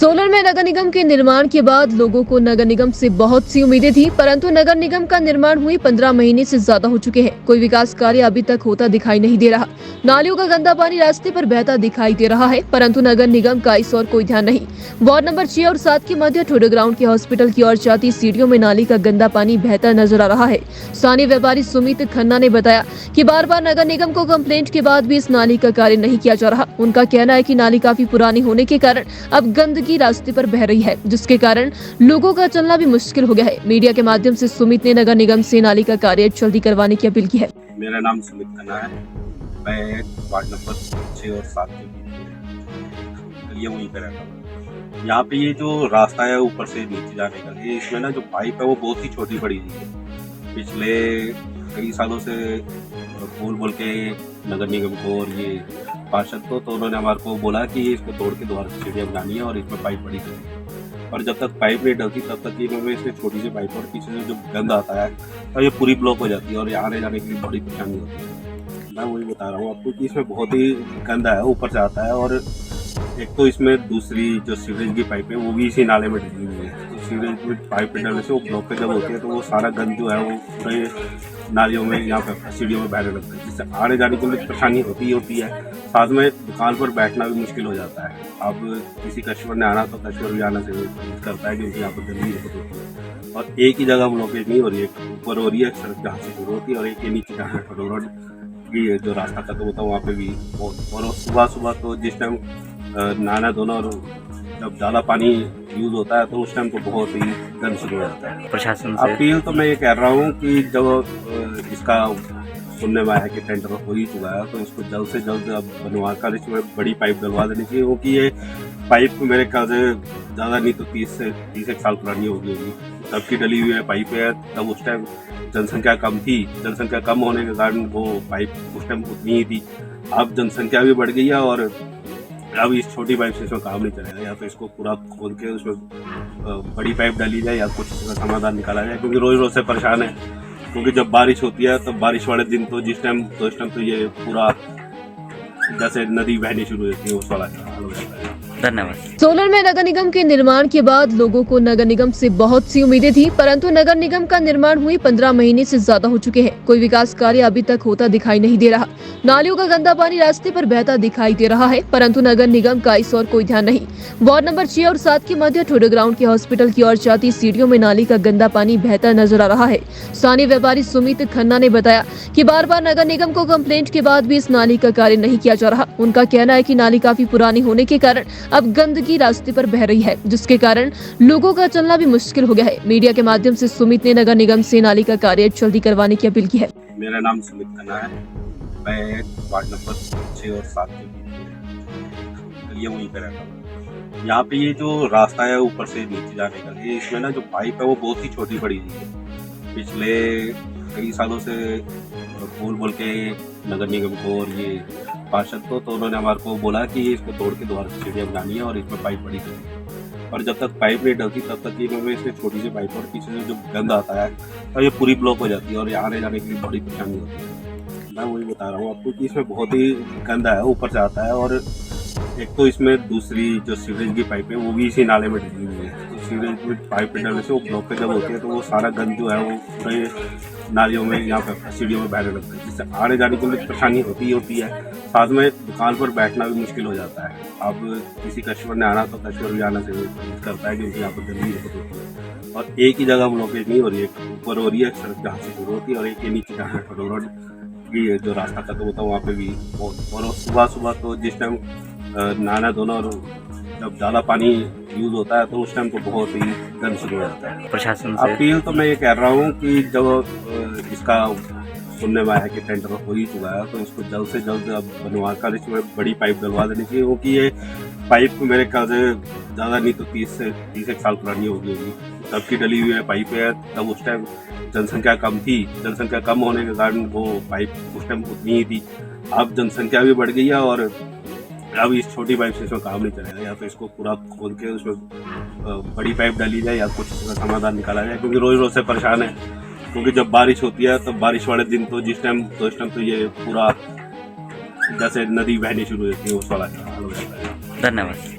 सोलन में नगर निगम के निर्माण के बाद लोगों को नगर निगम से बहुत सी उम्मीदें थी, परंतु नगर निगम का निर्माण हुए 15 महीने से ज्यादा हो चुके हैं। कोई विकास कार्य अभी तक होता दिखाई नहीं दे रहा। नालियों का गंदा पानी रास्ते पर बहता दिखाई दे रहा है, परंतु नगर निगम का इस ओर कोई ध्यान नहीं। वार्ड नंबर 6 और 7 के मध्य ठोडो ग्राउंड के हॉस्पिटल की ओर जाती सीढ़ियों में नाली का गंदा पानी बहता नजर आ रहा है। स्थानीय व्यापारी सुमित खन्ना ने बताया कि बार बार नगर निगम को कंप्लेंट के बाद भी इस नाली का कार्य नहीं किया जा रहा। उनका कहना है कि नाली काफी पुरानी होने के कारण अब गंदगी रास्ते पर बह रही है, जिसके कारण लोगों का चलना भी मुश्किल हो गया है। मीडिया के माध्यम से सुमित ने नगर निगम से नाली का कार्य जल्दी करवाने की अपील की है। मेरा नाम सुमित खन्ना है। मैं वार्ड नंबर 6 और 7 के बीच ये वहीं पे रहता हूँ। यहाँ पे ये जो रास्ता है ऊपर से नीचे जाने का, ये इसमें ना जो पाइप है वो बहुत ही छोटी पड़ी हुई है। पिछले कई सालों से बोल के नगर निगम को और ये पार्षद को, तो उन्होंने हमारे को बोला कि ये इसको तोड़ के दोबारा सीढ़ियाँ बनानी है और इसमें पाइप बड़ी करनी है। और जब तक पाइप नहीं डलती तब तक इन्होंने इसमें छोटी सी पाइप और पीछे से जो गंद आता है तो ये पूरी ब्लॉक हो जाती है और यहाँ आने जाने के लिए बड़ी परेशानी होती है। मैं वही बता रहा हूँ आपको कि इसमें बहुत ही गंदा है, ऊपर से आता है। और एक तो इसमें दूसरी जो सीवरेज की पाइप है वो भी इसी नाले में डली हुई है। तो सीवरेज में पाइप डलने से वो ब्लॉक पे जब होती है तो वो सारा गंद जो है वो पूरे नालियों में यहाँ पे सीढ़ियों में बहने लगता है, जिससे आने जाने के लिए परेशानी होती है। साथ में दुकान पर बैठना भी मुश्किल हो जाता है। अब किसी कस्टमर ने आना तो कस्टमर भी आना से करता है क्योंकि यहाँ पर गंदगी बहुत होती है। और एक ही जगह ब्लॉकेज नहीं हो रही है, ऊपर हो रही है सड़क जहाँ से शुरू होती है और एक ही नीचे जहाँ ठोडो रोड की जो रास्ता खत्म होता है वहाँ पे भी बहुत। और सुबह तो जिस टाइम नहाना धोना और जब ज़्यादा पानी यूज़ होता है तो उस टाइम तो बहुत ही गंद शुरू हो जाता है। प्रशासन से अपील तो मैं ये कह रहा हूँ कि जब इसका सुनने में आया कि टेंडर हो ही चुका है तो इसको जल्द से जल्द अब बनवा कर इसमें बड़ी पाइप डलवा देनी चाहिए, क्योंकि ये पाइप मेरे ख्याल से ज़्यादा नहीं तो 30 एक साल पुरानी होगी। तब की डली हुई है पाइप है। तब उस टाइम जनसंख्या कम थी, जनसंख्या कम होने के कारण वो पाइप उस टाइम उतनी ही थी। अब जनसंख्या भी बढ़ गई है और अब इस छोटी पाइप से इसमें काम नहीं चलेगा। या तो इसको पूरा खोल के उसमें बड़ी पाइप डाली जाए या कुछ समाधान निकाला जाए, क्योंकि रोज रोज से परेशान है। क्योंकि जब बारिश होती है तो बारिश वाले दिन तो इस टाइम तो ये पूरा जैसे नदी बहनी शुरू होती है उस वाला हाल हो जाता है। धन्यवाद। सोलन में नगर निगम के निर्माण के बाद लोगों को नगर निगम से बहुत सी उम्मीदें थी, परंतु नगर निगम का निर्माण हुए 15 महीने से ज्यादा हो चुके हैं। कोई विकास कार्य अभी तक होता दिखाई नहीं दे रहा। नालियों का गंदा पानी रास्ते पर बहता दिखाई दे रहा है, परंतु नगर निगम का इस ओर कोई ध्यान नहीं। वार्ड नंबर 6 और 7 के मध्य ठोडो ग्राउंड के हॉस्पिटल की ओर जाती सीढ़ियों में नाली का गंदा पानी बहता नजर आ रहा है। स्थानीय व्यापारी सुमित खन्ना ने बताया कि बार बार नगर निगम को कंप्लेंट के बाद भी इस नाली का कार्य नहीं किया जा रहा। उनका कहना है कि नाली काफी पुरानी होने के कारण अब गंदगी रास्ते पर बह रही है, जिसके कारण लोगों का चलना भी मुश्किल हो गया है। मीडिया के माध्यम से सुमित ने नगर निगम से नाली का कार्य जल्दी करवाने की अपील की है। मेरा नाम सुमित खन्ना है। मैं वार्ड नंबर 6 और 7 के बीच ये वहीं पे रहता हूँ। यहाँ पे ये जो रास्ता है ऊपर से नीचे जाने का, ये इसमें ना जो पाइप है वो बहुत ही छोटी पड़ी हुई है। पिछले कई सालों से बोल के नगर निगम को और ये पार्षद को, तो उन्होंने हमारे को बोला कि ये इसको तोड़ के दोबारा सीढ़ियाँ बनानी है और इसमें पाइप बड़ी करनी है। और जब तक पाइप नहीं डलती तब तक इन्होंने इसमें छोटी सी पाइप और पीछे से जो गंद आता है तो ये पूरी ब्लॉक हो जाती है और यहाँ आने जाने के लिए बड़ी परेशानी होती है। मैं वही बता रहा हूँ आपको कि इसमें बहुत ही गंदा है, ऊपर से आता है। और एक तो इसमें दूसरी जो सीवरेज की पाइप है वो भी इसी नाले में डली हुई है। तो सीवरेज में पाइप डलने से वो ब्लॉक पे जब होती है तो वो सारा गंद जो है वो पूरे नालियों में यहाँ पे सीढ़ियों में बहने लगता है, जिससे आने जाने के लिए परेशानी होती है। साथ में दुकान पर बैठना भी मुश्किल हो जाता है। अब किसी कस्टमर ने आना तो कस्टमर भी आना से करता है क्योंकि यहाँ पर गंदगी बहुत होती है। और एक ही जगह ब्लॉकेज नहीं हो रही है, ऊपर हो रही है सड़क जहाँ से शुरू होती है और एक ही नीचे जहाँ ठोडो रोड की जो रास्ता खत्म होता है वहाँ पे भी बहुत। और सुबह तो जिस टाइम नहाना धोना और जब ज़्यादा पानी यूज़ होता है तो उस टाइम तो बहुत ही गंद शुरू हो जाता है। प्रशासन से अपील तो मैं ये कह रहा हूँ कि जब इसका सुनने में आया कि टेंडर हो ही चुका है तो इसको जल्द से जल्द अब बनवा कर इसमें बड़ी पाइप डलवा देनी चाहिए, क्योंकि ये पाइप मेरे ख्याल से ज़्यादा नहीं तो 30 एक साल पुरानी होगी। तब की डली हुई है पाइप है। तब उस टाइम जनसंख्या कम थी, जनसंख्या कम होने के कारण वो पाइप उस टाइम उतनी ही थी। अब जनसंख्या भी बढ़ गई है और अब इस छोटी पाइप से इसमें काम नहीं चलेगा। या तो इसको पूरा खोल के उसमें बड़ी पाइप डाली जाए या कुछ समाधान निकाला जाए, क्योंकि रोज रोज से परेशान है। क्योंकि जब बारिश होती है तो बारिश वाले दिन तो इस टाइम तो ये पूरा जैसे नदी बहनी शुरू होती है उस वाला हाल हो जाता है। धन्यवाद।